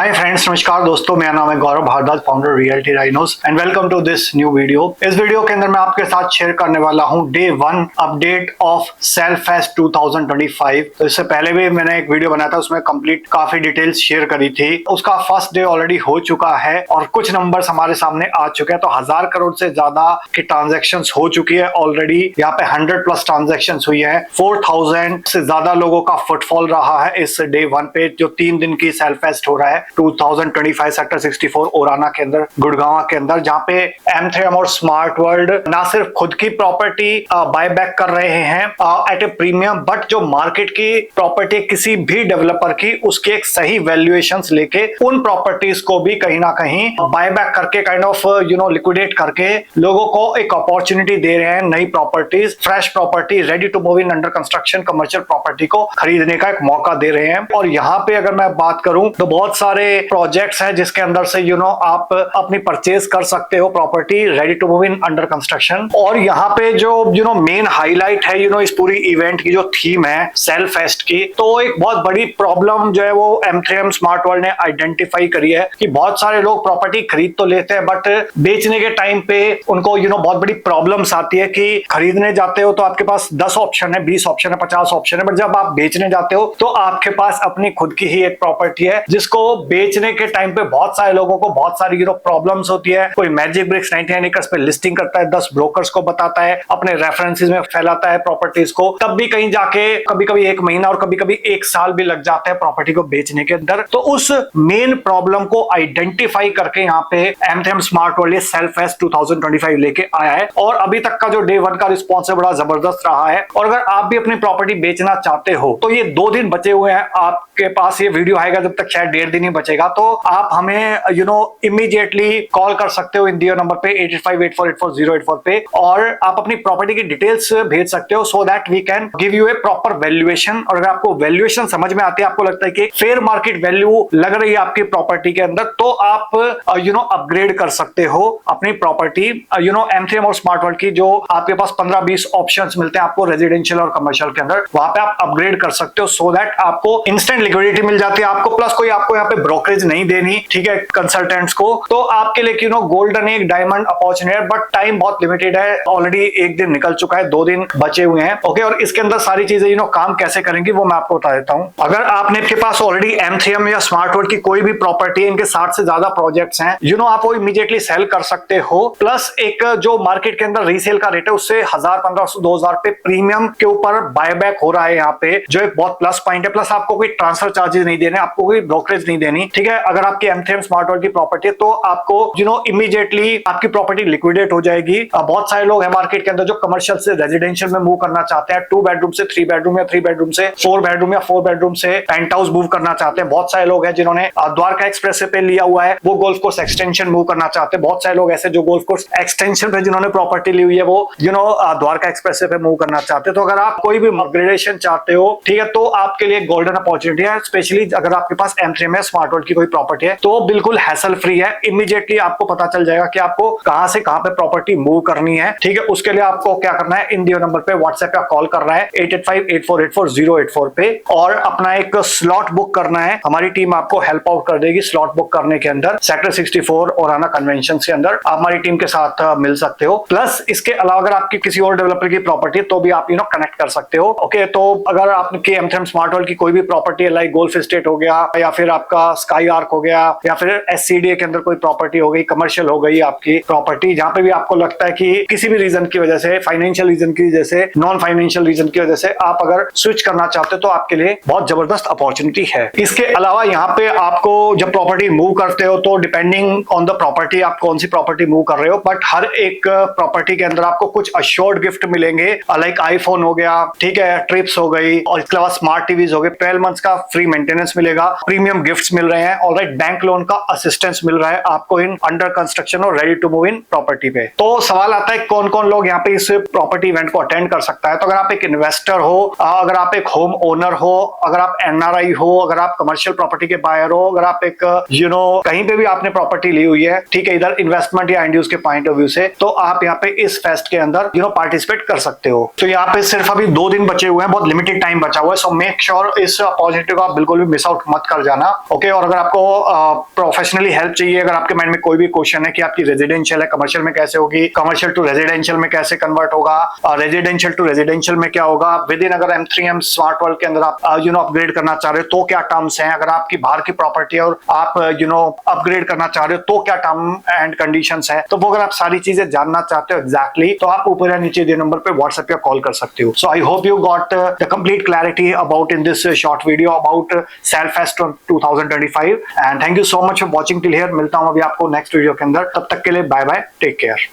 Hi friends, नमस्कार दोस्तों। मेरा नाम है Gaurav Bhardwaj, founder realty rhinos and welcome to this new video. इस वीडियो के अंदर मैं आपके साथ शेयर करने वाला हूं डे 1 अपडेट ऑफ सेलफेस्ट 2025। तो इससे पहले भी मैंने एक वीडियो बनाया था, उसमें कंप्लीट काफी डिटेल्स शेयर करी थी। उसका फर्स्ट डे ऑलरेडी हो चुका है और कुछ नंबर्स हमारे सामने आ चुके हैं। तो 1000 करोड़ से ज्यादा की ट्रांजेक्शन हो चुकी है ऑलरेडी। यहाँ पे 100+ ट्रांजेक्शन हुई है। 4000 से ज्यादा लोगों का फुटफॉल रहा है इस डे 1 पे, जो 3 दिन की सेलफेस्ट हो रहा है 2025 सेक्टर 64 ओराना के अंदर, गुड़गांव के अंदर, जहां पे M3M और स्मार्ट वर्ल्ड ना सिर्फ खुद की प्रॉपर्टी बाय बैक कर रहे हैं एट ए प्रीमियम, बट जो मार्केट की प्रॉपर्टी किसी भी डेवलपर की, उसके एक सही वैल्यूएशंस लेके उन प्रॉपर्टीज को भी कहीं ना कहीं बाय बैक करके काइंड ऑफ लिक्विडेट करके लोगों को एक अपॉर्चुनिटी दे रहे हैं। नई properties, fresh property, ready to move in under construction commercial property को खरीदने का एक मौका दे रहे हैं। और यहाँ पे अगर मैं बात करूं तो बहुत सारे प्रोजेक्ट्स हैं जिसके अंदर से आप अपनी परचेज कर सकते हो property ready to move in under construction. और यहाँ पे जो मेन हाईलाइट है इस पूरी इवेंट की जो थीम है सेलफेस्ट की, तो एक बहुत बड़ी प्रॉब्लम जो है वो M3M स्मार्ट वर्ल्ड ने आइडेंटिफाई करी है कि बहुत सारे लोग प्रॉपर्टी खरीद तो लेते हैं, बट बेचने के टाइम पे उनको बहुत बड़ी प्रॉब्लम्स आती है कि खरीदने जाते हो तो आपके पास 10 ऑप्शन है, 20 ऑप्शन है, 50 ऑप्शन है, बट जब आप बेचने जाते हो तो आपके पास अपनी खुद की ही एक प्रॉपर्टी है जिसको बेचने के टाइम पे बहुत सारे लोगों को बहुत सारी प्रॉब्लम्स होती है। कोई मैजिक ब्रिक्स 99 एकर्स पे लिस्टिंग करता है, 10 ब्रोकर्स को बताता है, अपने रेफरेंसेस में फैलाता है प्रॉपर्टीज को, तब भी कहीं जाके कभी कभी 1 महीना और कभी कभी 1 साल भी लग जाता है प्रॉपर्टी को बेचने के अंदर। तो उस मेन प्रॉब्लम को आइडेंटिफाई करके यहाँ पे M3M स्मार्ट वर्ल्ड सेलफेस्ट 2025 लेके आया है। और अभी तक का जो डे 1 का रिस्पॉन्स है बड़ा जबरदस्त रहा है। और अगर आप भी अपनी प्रॉपर्टी बेचना चाहते हो तो ये 2 दिन बचे हुए हैं आपके पास। ये वीडियो आएगा जब तक शायद 1.5 दिन ही बचेगा, तो आप हमें इमीडिएटली कॉल कर सकते हो इन दिए नंबर पे 8858484084 पे, और आप अपनी प्रॉपर्टी की डिटेल्स भेज सकते हो so that we can give you a proper valuation. और अगर आपको वैल्यूएशन समझ में आती है, आपको लगता है कि फेयर मार्केट वैल्यू लग रही है आपकी प्रॉपर्टी के अंदर, तो आप अपग्रेड कर सकते हो अपनी प्रॉपर्टी M3M और स्मार्ट वर्ल्ड की। जो आपके पास 15-20 ऑप्शंस मिलते हैं आपको रेजिडेंशियल और कमर्शियल के अंदर, वहां पे आप अपग्रेड कर सकते हो सो दैट आपको इंस्टेंट लिक्विडिटी मिल जाती है आपको, प्लस कोई आपको यहाँ पे ब्रोकरेज नहीं देनी, ठीक है, कंसल्टेंट्स को। तो आपके लिए गोल्डन एक डायमंड अपॉर्चुनिटी है, बट टाइम बहुत लिमिटेड है। ऑलरेडी 1 दिन निकल चुका है, 2 दिन बचे हुए हैं। ओके, और इसके अंदर सारी चीजें काम कैसे करेंगी वो मैं आपको बता देता हूं। अगर आपने आपके पास ऑलरेडी M3M या स्मार्ट वर्ल्ड की कोई भी प्रॉपर्टी है, इनके 60 से ज्यादा प्रोजेक्ट्स हैं, आप वो इमीडिएटली सेल कर सकते हो। प्लस एक जो मार्केट के अंदर रीसेल का रेट है उससे 1000, 1500, 2000 पे प्रीमियम के ऊपर बायबैक हो रहा है यहाँ पे, जो एक बहुत प्लस पॉइंट है। प्लस आपको कोई ट्रांसफर चार्जेस नहीं देने, आपको कोई ब्रोकरेज नहीं देनी, ठीक है। अगर आपकी M3M स्मार्ट वर्ल्ड की प्रॉपर्टी है तो आपको इमीडिएटली आपकी प्रॉपर्टी लिक्विडेट हो जाएगी। बहुत सारे लोग हैं मार्केट के अंदर जो कमर्शियल से रेजिडेंशियल में मूव करना चाहते हैं, 2 बेडरूम से 3 बेडरूम या 3 बेडरूम से 4 बेडरूम या 4 बेडरूम से पेंट हाउस मूव करना चाहते हैं। बहुत सारे लोग हैं जिन्होंने द्वारका एक्सप्रेस पे लिया हुआ है, वो गोल्फ कोर्स एक्सटेंशन मूव करना चाहते हैं। बहुत सारे लोग ऐसे जो गोल्फ कोर्स एक्सटेंशन पे जिन्होंने प्रॉपर्टी ली हुई है, वो द्वारका एक्सप्रेस पे मूव करना चाहते हैं। तो अगर आप कोई भी अपग्रेडेशन चाहते हो, ठीक है, तो आपके लिए गोल्डन अपॉर्चुनिटी है। स्पेशली अगर आपके पास M3M स्मार्ट वर्ल्ड की कोई प्रॉपर्टी है तो बिल्कुल हैसल फ्री है। इमीडिएटली आपको पता चल जाएगा कि आपको कहां से कहां पे प्रॉपर्टी मूव करनी है, ठीक है। उसके लिए आपको क्या करना है, इन दिए नंबर पे व्हाट्सएप या कॉल करना है 8858484084 पे, और अपना एक स्लॉट बुक करना है। हमारी टीम आपको हेल्प आउट कर देगी स्लॉट बुक करने के अंदर। सेक्टर 64 ओराना कन्वेंशन के अंदर आप हमारी टीम के साथ मिल सकते हो। प्लस इसके अलावा अगर आपकी किसी और डेवलपर की प्रॉपर्टी है तो भी आप कनेक्ट कर सकते हो। ओके, तो अगर आपकी M3M स्मार्ट वर्ल्ड की कोई भी प्रॉपर्टी है, लाइक गोल्फ एस्टेट हो गया, या फिर आपका स्काई आर्क हो गया, या फिर SCDA के अंदर कोई प्रॉपर्टी हो गई, कमर्शियल हो गई आपकी प्रॉपर्टी, जहां पे भी आपको लगता है कि किसी भी रीजन की वजह से, फाइनेंशियल रीजन की वजह से, नॉन फाइनेंशियल रीजन की वजह से आप अगर स्विच करना चाहते हो तो आपके लिए बहुत जबरदस्त अपॉर्चुनिटी है। इसके अलावा यहाँ पे आपको जब प्रॉपर्टी मूव करते हो तो डिपेंडिंग ऑन द प्रॉपर्टी आप कौन सी प्रॉपर्टी मूव कर रहे हो, बट हर एक प्रॉपर्टी के अंदर आपको कुछ अश्योर्ड गिफ्ट मिलेंगे, लाइक आईफोन हो गया, ठीक है, ट्रिप्स हो गई, और इसके अलावा स्मार्ट टीवीज हो गए, 12 मंथ्स का फ्री मेंटेनेंस मिलेगा, प्रीमियम गिफ्ट्स मिल रहे हैं, ऑलराइट, बैंक लोन का असिस्टेंस मिल रहा है आपको इन अंडर कंस्ट्रक्शन और ready to move in property पे। तो सवाल आता है कौन कौन लोग यहाँ पे इस प्रॉपर्टी इवेंट को अटेंड कर सकता है। तो अगर आप एक इन्वेस्टर हो, अगर आप एक होम ओनर हो, अगर आप NRI हो, अगर आप कमर्शियल प्रॉपर्टी के बायर हो, अगर आप एक कहीं पे भी आपने प्रॉपर्टी ली हुई है, ठीक है, इधर इन्वेस्टमेंट या एंड यूज के पॉइंट ऑफ व्यू से, तो आप यहाँ पे इस फेस्ट के अंदर पार्टिसिपेट कर सकते हो। तो यहाँ पे सिर्फ अभी 2 दिन बचे हुए हैं, बहुत लिमिटेड टाइम बचा हुआ है, सो मेक श्योर इस अपॉर्चुनिटी को आप बिल्कुल भी मिस आउट मत कर जाना। ओके, और अगर आपको प्रोफेशनली हेल्प चाहिए, अगर आपके माइंड में कोई भी क्वेश्चन है कि आपकी रेजिडेंशियल है कमर्शियल में कैसे होगी, कमर्शियल टू रेजिडेंशियल में कैसे कन्वर्ट होगा, रेजिडेंशियल टू रेजिडेंशियल में क्या होगा, विद इन अगर M3M स्मार्ट वर्ल्ड के अंदर आप अपग्रेड करना चाह रहे हो तो क्या टर्म्स हैं, अगर आपकी बाहर की प्रॉपर्टी है और आप अपग्रेड करना चाह रहे हो तो क्या टर्म एंड कंडीशंस है, तो वो अगर आप सारी चीजें जानना चाहते हो एग्जैक्टली तो आप ऊपर या नीचे दिए नंबर पे व्हाट्सएप या कॉल कर सकते हो. So I hope you got the complete clarity about in this short video about Selfest 2025 and thank you so much for watching till here. मिलता हूं अभी आपको नेक्स्ट वीडियो के अंदर, तब तक के लिए बाय बाय, टेक केयर.